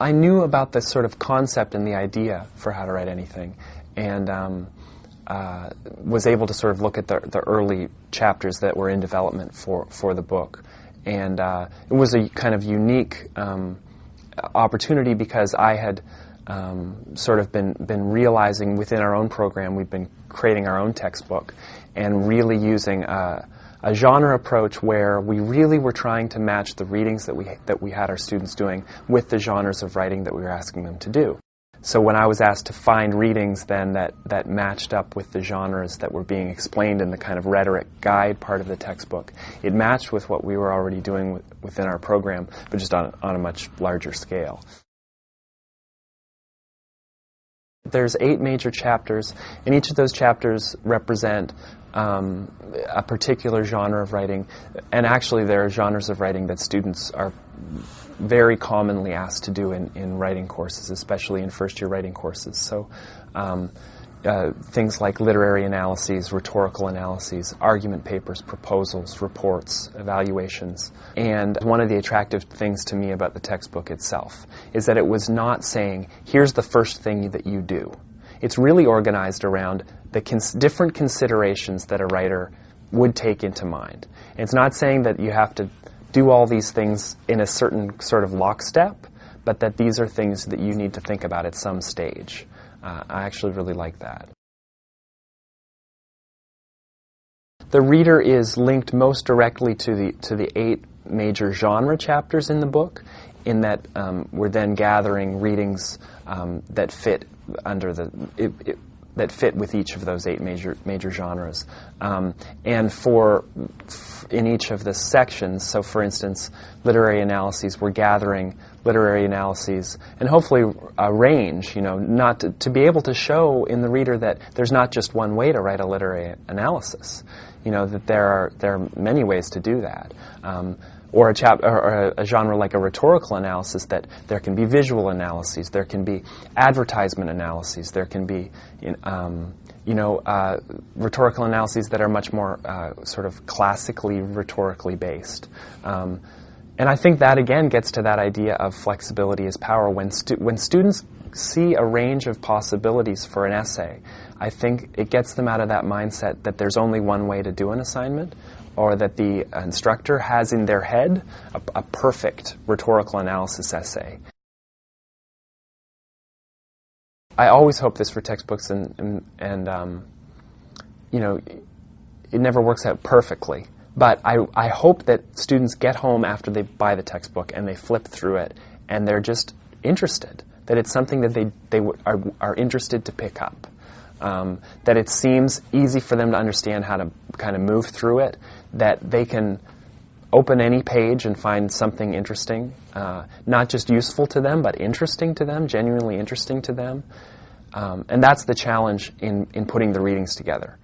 I knew about this sort of concept and the idea for How to Write Anything, and was able to sort of look at the early chapters that were in development for the book. And it was a kind of unique opportunity because I had sort of been realizing within our own program, we've been creating our own textbook and really using a genre approach where we really were trying to match the readings that we had our students doing with the genres of writing that we were asking them to do. So when I was asked to find readings then that matched up with the genres that were being explained in the kind of rhetoric guide part of the textbook, it matched with what we were already doing within our program, but just on a much larger scale. There's 8 major chapters, and each of those chapters represent a particular genre of writing, and actually there are genres of writing that students are very commonly asked to do in writing courses, especially in first-year writing courses. So things like literary analyses, rhetorical analyses, argument papers, proposals, reports, evaluations. And one of the attractive things to me about the textbook itself is that it was not saying, here's the first thing that you do. It's really organized around the different considerations that a writer would take into mind. And it's not saying that you have to do all these things in a certain sort of lockstep, but that these are things that you need to think about at some stage. I actually really like that. The reader is linked most directly to the 8 major genre chapters in the book, in that we're then gathering readings that fit under that fit with each of those 8 major genres. And in each of the sections, so for instance, literary analyses, we're gathering literary analyses, and hopefully a range, not to be able to show in the reader that there's not just one way to write a literary analysis, that there are many ways to do that. Or a genre like a rhetorical analysis, that there can be visual analyses, there can be advertisement analyses, there can be rhetorical analyses that are much more sort of classically rhetorically based. And I think that again gets to that idea of flexibility is power. When students see a range of possibilities for an essay, I think it gets them out of that mindset that there's only one way to do an assignment, or that the instructor has in their head a perfect rhetorical analysis essay. I always hope this for textbooks, and it never works out perfectly. But I hope that students get home after they buy the textbook and they flip through it and they're just interested, that it's something that they are interested to pick up. That it seems easy for them to understand how to kind of move through it, that they can open any page and find something interesting, not just useful to them, but interesting to them, genuinely interesting to them. And that's the challenge in putting the readings together.